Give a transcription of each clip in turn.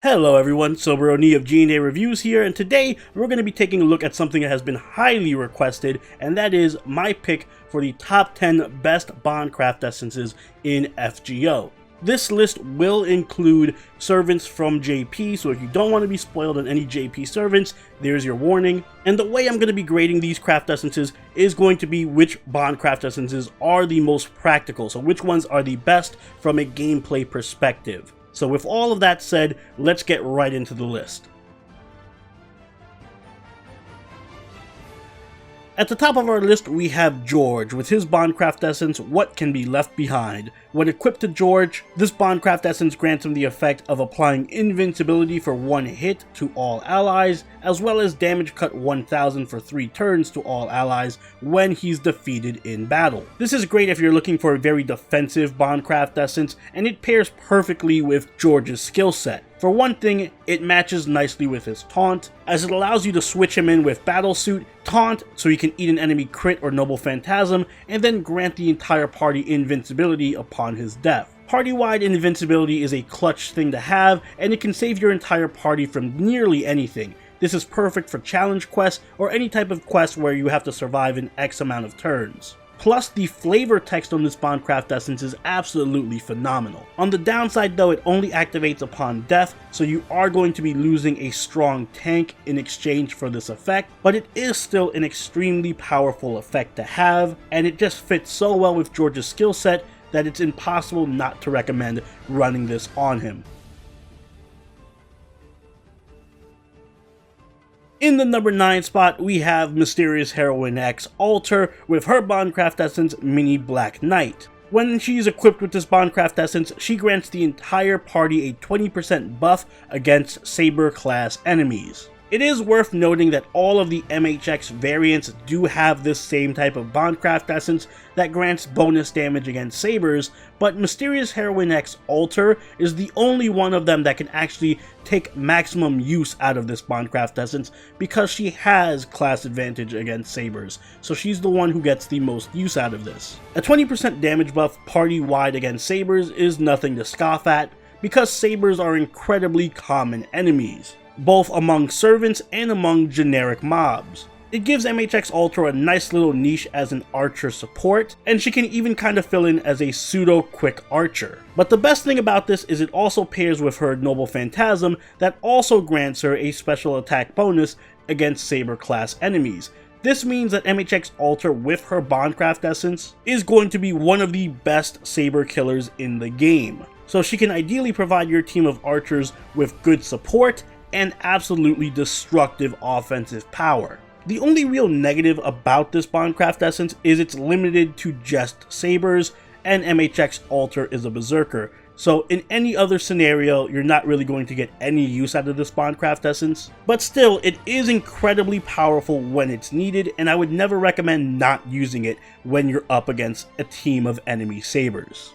Hello everyone, Soberoni of G&A Reviews here, and today we're going to be taking a look at something that has been highly requested, and that is my pick for the top 10 best Bondcraft essences in FGO. This list will include servants from JP, so if you don't want to be spoiled on any JP servants, there's your warning. And the way I'm going to be grading these craft essences is going to be which Bondcraft essences are the most practical, so which ones are the best from a gameplay perspective. So with all of that said, let's get right into the list. At the top of our list we have George, with his Bondcraft essence, What Can Be Left Behind. When equipped to George, this Bondcraft essence grants him the effect of applying invincibility for 1 hit to all allies, as well as damage cut 1000 for 3 turns to all allies when he's defeated in battle. This is great if you're looking for a very defensive Bondcraft essence, and it pairs perfectly with George's skill set. For one thing, it matches nicely with his taunt, as it allows you to switch him in with Battlesuit, taunt so he can eat an enemy crit or noble phantasm, and then grant the entire party invincibility upon his death. Party-wide invincibility is a clutch thing to have, and it can save your entire party from nearly anything. This is perfect for challenge quests or any type of quest where you have to survive in X amount of turns. Plus, the flavor text on this Bondcraft essence is absolutely phenomenal. On the downside though, it only activates upon death, so you are going to be losing a strong tank in exchange for this effect, but it is still an extremely powerful effect to have, and it just fits so well with George's skill set that it's impossible not to recommend running this on him. In the number 9 spot, we have Mysterious Heroine X Alter with her Bondcraft essence, Mini Black Knight. When she's equipped with this Bondcraft essence, she grants the entire party a 20% buff against Saber class enemies. It is worth noting that all of the MHX variants do have this same type of Bondcraft essence that grants bonus damage against Sabers, but Mysterious Heroine X Alter is the only one of them that can actually take maximum use out of this Bondcraft essence because she has class advantage against Sabers, so she's the one who gets the most use out of this. A 20% damage buff party-wide against Sabers is nothing to scoff at, because Sabers are incredibly common enemies, both among servants and among generic mobs. It gives MHX Alter a nice little niche as an archer support, and she can even kind of fill in as a pseudo quick archer. But the best thing about this is it also pairs with her noble phantasm that also grants her a special attack bonus against Saber class enemies. This means that MHX Alter with her Bondcraft essence is going to be one of the best Saber killers in the game. So she can ideally provide your team of archers with good support and absolutely destructive offensive power. The only real negative about this Bondcraft essence is it's limited to just Sabers, and MHX Alter is a Berserker, so in any other scenario you're not really going to get any use out of this Bondcraft essence. But still, it is incredibly powerful when it's needed, and I would never recommend not using it when you're up against a team of enemy Sabers.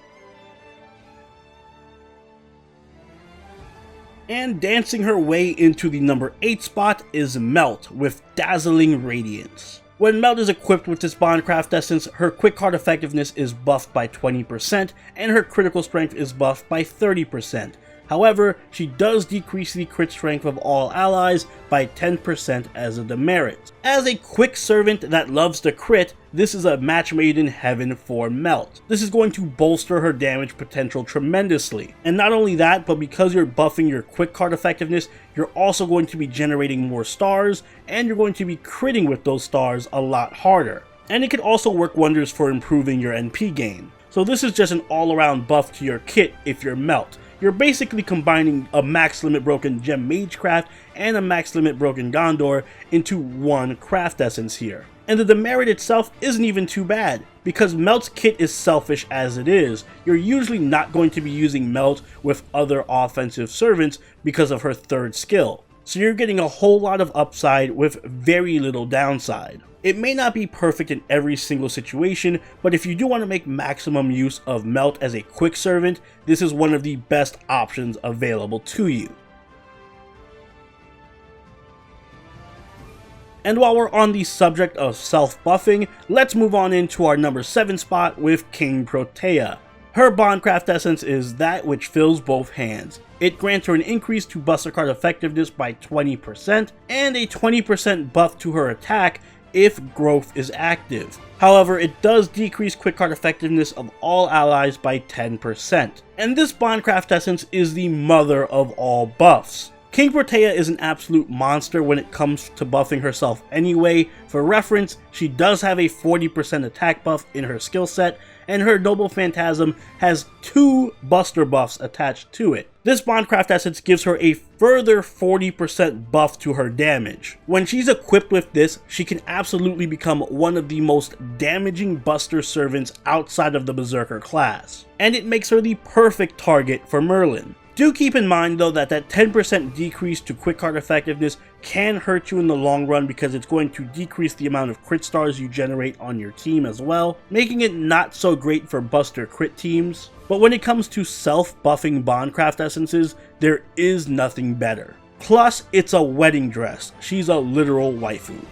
And dancing her way into the number 8 spot is Melt with Dazzling Radiance. When Melt is equipped with this Bondcraft essence, her quick card effectiveness is buffed by 20% and her critical strength is buffed by 30%. However, she does decrease the crit strength of all allies by 10% as a demerit. As a quick servant that loves to crit, this is a match made in heaven for Melt. This is going to bolster her damage potential tremendously. And not only that, but because you're buffing your quick card effectiveness, you're also going to be generating more stars, and you're going to be critting with those stars a lot harder. And it can also work wonders for improving your NP game. So this is just an all-around buff to your kit if you're Melt. You're basically combining a max limit broken Gem Magecraft and a max limit broken Gondor into one craft essence here. And the demerit itself isn't even too bad, because Melt's kit is selfish as it is. You're usually not going to be using Melt with other offensive servants because of her third skill. So you're getting a whole lot of upside with very little downside. It may not be perfect in every single situation, but if you do want to make maximum use of Melt as a quick servant, this is one of the best options available to you. And while we're on the subject of self-buffing, let's move on into our number 7 spot with King Protea. Her Bondcraft essence is that which fills both hands. It grants her an increase to buster card effectiveness by 20% and a 20% buff to her attack if growth is active. However, it does decrease quick card effectiveness of all allies by 10%. And this Bondcraft Essence is the mother of all buffs. King Protea is an absolute monster when it comes to buffing herself anyway. For reference, she does have a 40% attack buff in her skill set, and her Noble Phantasm has 2 buster buffs attached to it. This Bondcraft Essence gives her a further 40% buff to her damage. When she's equipped with this, she can absolutely become one of the most damaging buster servants outside of the Berserker class, and it makes her the perfect target for Merlin. Do keep in mind though that 10% decrease to quick card effectiveness can hurt you in the long run because it's going to decrease the amount of crit stars you generate on your team as well, making it not so great for buster crit teams. But when it comes to self-buffing Bondcraft Essences, there is nothing better. Plus, it's a wedding dress. She's a literal waifu.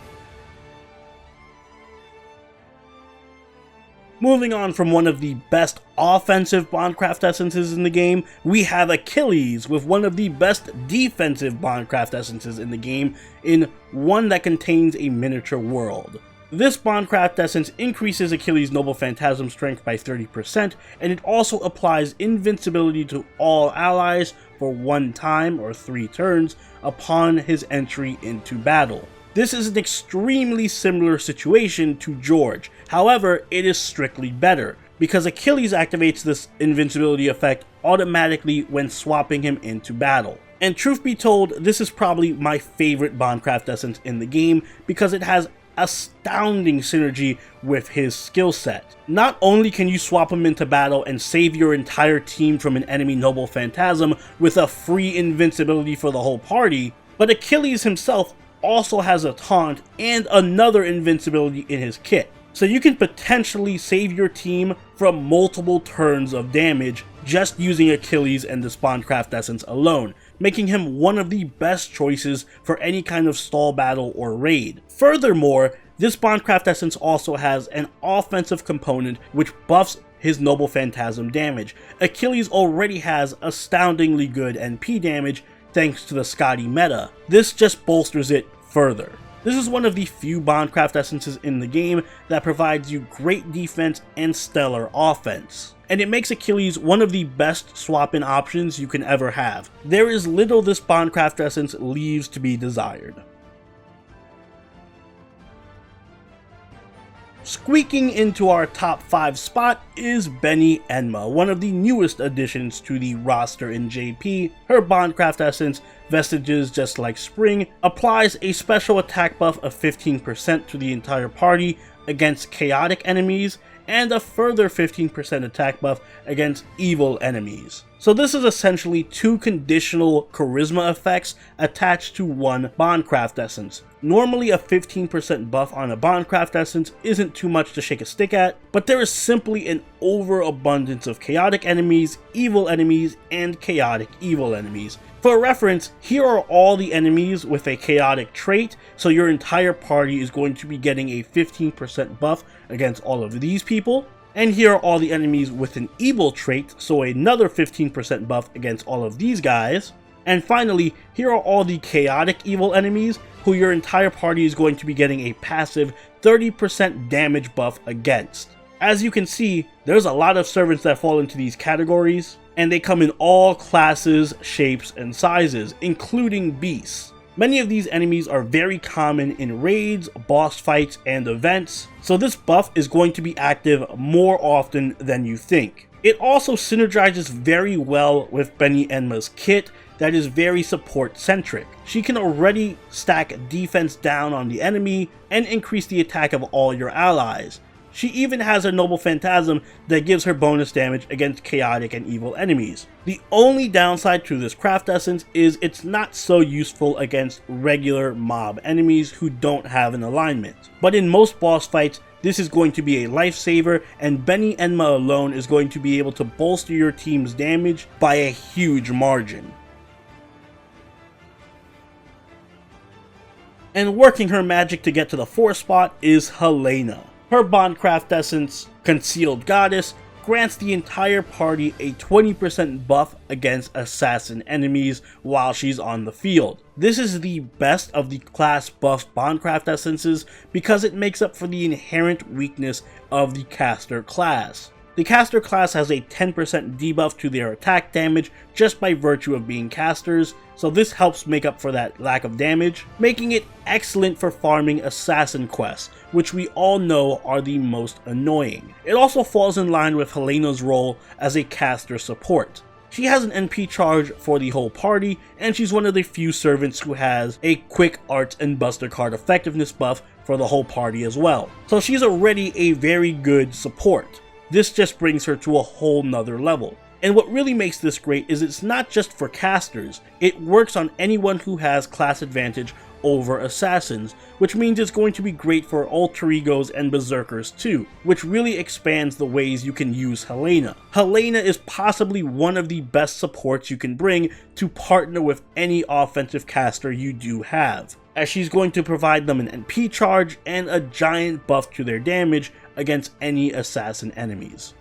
Moving on from one of the best offensive Bondcraft Essences in the game, we have Achilles with one of the best defensive Bondcraft Essences in the game, in one that contains a miniature world. This Bondcraft Essence increases Achilles' Noble Phantasm strength by 30%, and it also applies invincibility to all allies for 1 time or 3 turns upon his entry into battle. This is an extremely similar situation to George, however, it is strictly better, because Achilles activates this invincibility effect automatically when swapping him into battle. And truth be told, this is probably my favorite Bondcraft Essence in the game, because it has astounding synergy with his skill set. Not only can you swap him into battle and save your entire team from an enemy Noble Phantasm with a free invincibility for the whole party, but Achilles himself also has a taunt and another invincibility in his kit. So you can potentially save your team from multiple turns of damage just using Achilles and the Bondcraft Essence alone, making him one of the best choices for any kind of stall battle or raid. Furthermore, this Bondcraft Essence also has an offensive component which buffs his Noble Phantasm damage. Achilles already has astoundingly good NP damage thanks to the Scotty meta. This just bolsters it further. This is one of the few Bondcraft Essences in the game that provides you great defense and stellar offense, and it makes Achilles one of the best swap-in options you can ever have. There is little this Bondcraft Essence leaves to be desired. Squeaking into our top 5 spot is Enma, one of the newest additions to the roster in JP. Her Bondcraft Essence, Vestiges Just Like Spring, applies a special attack buff of 15% to the entire party against chaotic enemies, and a further 15% attack buff against evil enemies. So this is essentially 2 conditional charisma effects attached to one Bondcraft Essence. Normally a 15% buff on a Bondcraft Essence isn't too much to shake a stick at, but there is simply an overabundance of chaotic enemies, and chaotic evil enemies. For reference, here are all the enemies with a chaotic trait, so your entire party is going to be getting a 15% buff against all of these people. And here are all the enemies with an evil trait, so another 15% buff against all of these guys. And finally, here are all the chaotic evil enemies who your entire party is going to be getting a passive 30% damage buff against. As you can see, there's a lot of servants that fall into these categories, and they come in all classes, shapes, and sizes, including beasts. Many of these enemies are very common in raids, boss fights, and events, so this buff is going to be active more often than you think. It also synergizes very well with Enma's kit that is very support centric. She can already stack defense down on the enemy and increase the attack of all your allies. She even has a Noble Phantasm that gives her bonus damage against chaotic and evil enemies. The only downside to this craft essence is it's not so useful against regular mob enemies who don't have an alignment. But in most boss fights, this is going to be a lifesaver, and Enma alone is going to be able to bolster your team's damage by a huge margin. And working her magic to get to the 4th spot is Hellena. Her Bondcraft Essence, Concealed Goddess, grants the entire party a 20% buff against assassin enemies while she's on the field. This is the best of the class buff Bondcraft essences because it makes up for the inherent weakness of the caster class. The caster class has a 10% debuff to their attack damage just by virtue of being casters, so this helps make up for that lack of damage, making it excellent for farming assassin quests, which we all know are the most annoying. It also falls in line with Helena's role as a caster support. She has an NP charge for the whole party, and she's one of the few servants who has a quick arts and buster card effectiveness buff for the whole party as well. So she's already a very good support. This just brings her to a whole nother level. And what really makes this great is it's not just for casters, it works on anyone who has class advantage over assassins, which means it's going to be great for alter egos and berserkers too, which really expands the ways you can use Hellena. Hellena is possibly one of the best supports you can bring to partner with any offensive caster you do have, as she's going to provide them an NP charge and a giant buff to their damage against any assassin enemies.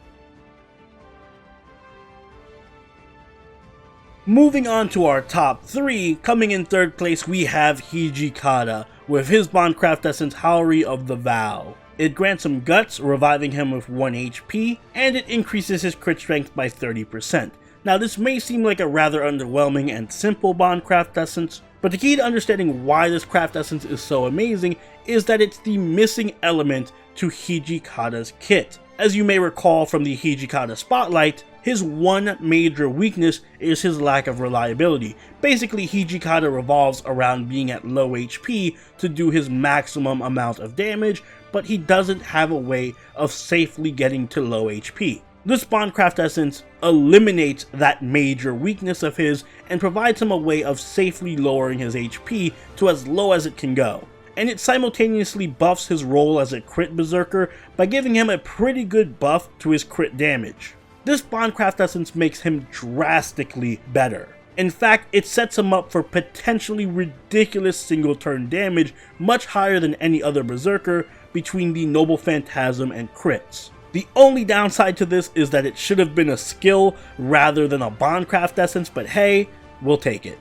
Moving on to our top 3, coming in third place we have Hijikata, with his Bondcraft essence Houri of the Vow. It grants him Guts, reviving him with 1 HP, and it increases his crit strength by 30%. Now this may seem like a rather underwhelming and simple Bondcraft essence, but the key to understanding why this craft essence is so amazing is that it's the missing element to Hijikata's kit. As you may recall from the Hijikata Spotlight, his one major weakness is his lack of reliability. Basically, Hijikata revolves around being at low HP to do his maximum amount of damage, but he doesn't have a way of safely getting to low HP. This Bondcraft essence eliminates that major weakness of his and provides him a way of safely lowering his HP to as low as it can go. And it simultaneously buffs his role as a crit berserker by giving him a pretty good buff to his crit damage. This Bondcraft essence makes him drastically better. In fact, it sets him up for potentially ridiculous single turn damage, much higher than any other berserker between the Noble Phantasm and crits. The only downside to this is that it should have been a skill rather than a Bondcraft essence, but hey, we'll take it.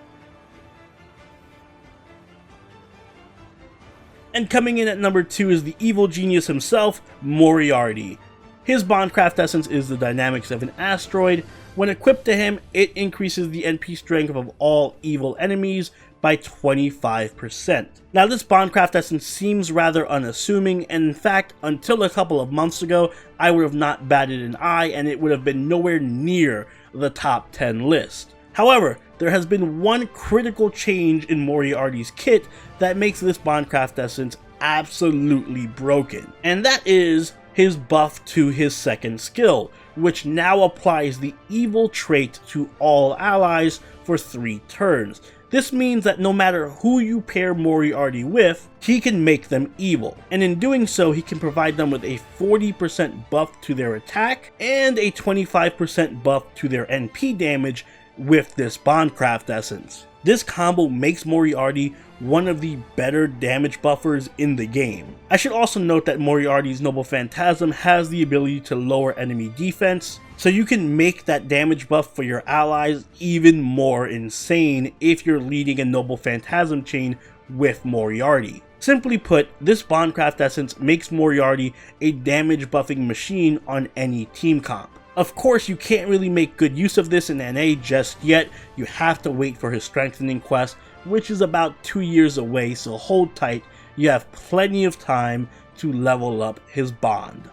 And coming in at number 2 is the evil genius himself, Moriarty. His Bondcraft essence is the dynamics of an asteroid. When equipped to him, it increases the NP strength of all evil enemies by 25%. Now this Bondcraft essence seems rather unassuming, and in fact, until a couple of months ago, I would have not batted an eye and it would have been nowhere near the top 10 list. However, there has been one critical change in Moriarty's kit that makes this Bondcraft essence absolutely broken, and that is his buff to his second skill, which now applies the evil trait to all allies for 3 turns. This means that no matter who you pair Moriarty with, he can make them evil, and in doing so he can provide them with a 40% buff to their attack and a 25% buff to their NP damage with this Bondcraft essence. This combo makes Moriarty one of the better damage buffers in the game. I should also note that Moriarty's Noble Phantasm has the ability to lower enemy defense, so you can make that damage buff for your allies even more insane if you're leading a Noble Phantasm chain with Moriarty. Simply put, this Bondcraft essence makes Moriarty a damage buffing machine on any team comp. Of course, you can't really make good use of this in NA just yet. You have to wait for his strengthening quest, which is about 2 years away, so hold tight. You have plenty of time to level up his bond.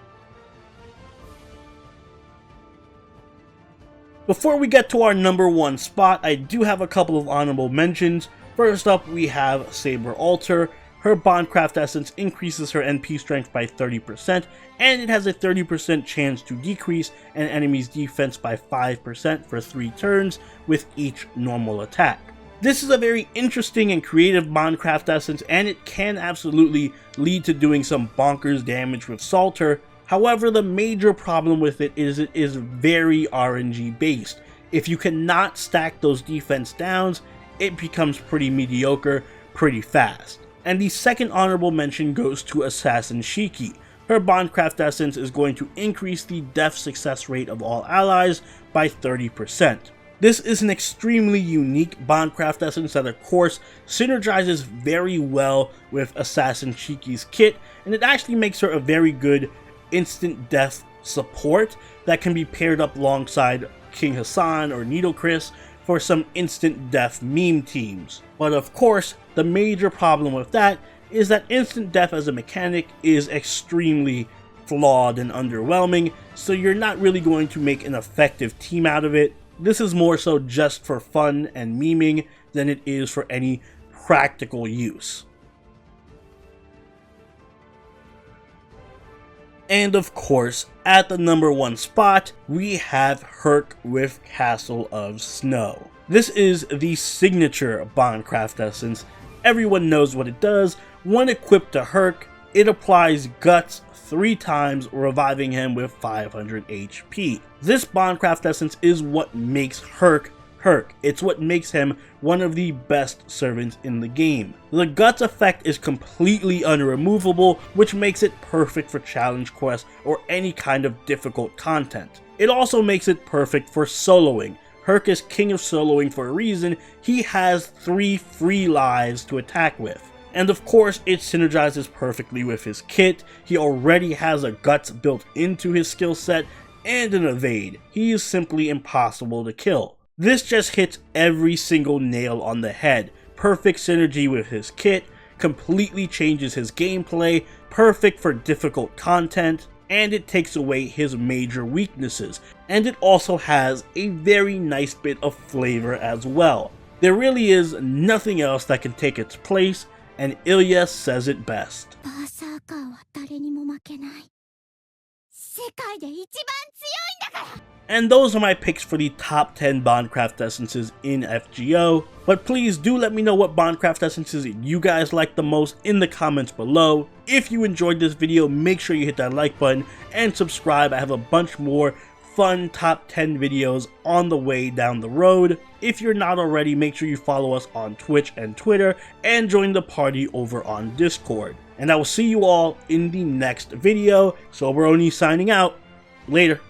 Before we get to our number 1 spot, I do have a couple of honorable mentions. First up, we have Saber Alter. Her Bondcraft essence increases her NP strength by 30%, and it has a 30% chance to decrease an enemy's defense by 5% for 3 turns with each normal attack. This is a very interesting and creative Bondcraft essence, and it can absolutely lead to doing some bonkers damage with Salter. However, the major problem with it is very RNG based. If you cannot stack those defense downs, it becomes pretty mediocre pretty fast. And the second honorable mention goes to Assassin Shiki. her Bondcraft Essence is going to increase the death success rate of all allies by 30%. This is an extremely unique Bondcraft Essence that of course synergizes very well with Assassin Shiki's kit, and it actually makes her a very good instant death support that can be paired up alongside King Hassan or Needle Chris for some instant death meme teams. But of course, the major problem with that is that instant death as a mechanic is extremely flawed and underwhelming, so you're not really going to make an effective team out of it. This is more so just for fun and memeing than it is for any practical use. And of course, at the number 1 spot, we have Herc with Castle of Snow. This is the signature Bondcraft Essence. Everyone knows what it does. When equipped to Herc, it applies Guts 3 times, reviving him with 500 HP. This Bondcraft Essence is what makes Herc Herc. It's what makes him one of the best servants in the game. The Guts effect is completely unremovable, which makes it perfect for challenge quests or any kind of difficult content. It also makes it perfect for soloing. Herc is king of soloing for a reason. He has 3 free lives to attack with. And of course, it synergizes perfectly with his kit. He already has a Guts built into his skill set and an evade. He is simply impossible to kill. This just hits every single nail on the head. Perfect synergy with his kit, completely changes his gameplay, perfect for difficult content, and it takes away his major weaknesses. And it also has a very nice bit of flavor as well. There really is nothing else that can take its place, and Ilya says it best. And those are my picks for the top 10 Bondcraft Essences in FGO. But please do let me know what Bondcraft Essences you guys like the most in the comments below. If you enjoyed this video, make sure you hit that like button and subscribe. I have a bunch more fun top 10 videos on the way down the road. If you're not already, make sure you follow us on Twitch and Twitter and join the party over on Discord. And I will see you all in the next video. Soberoni signing out. Later.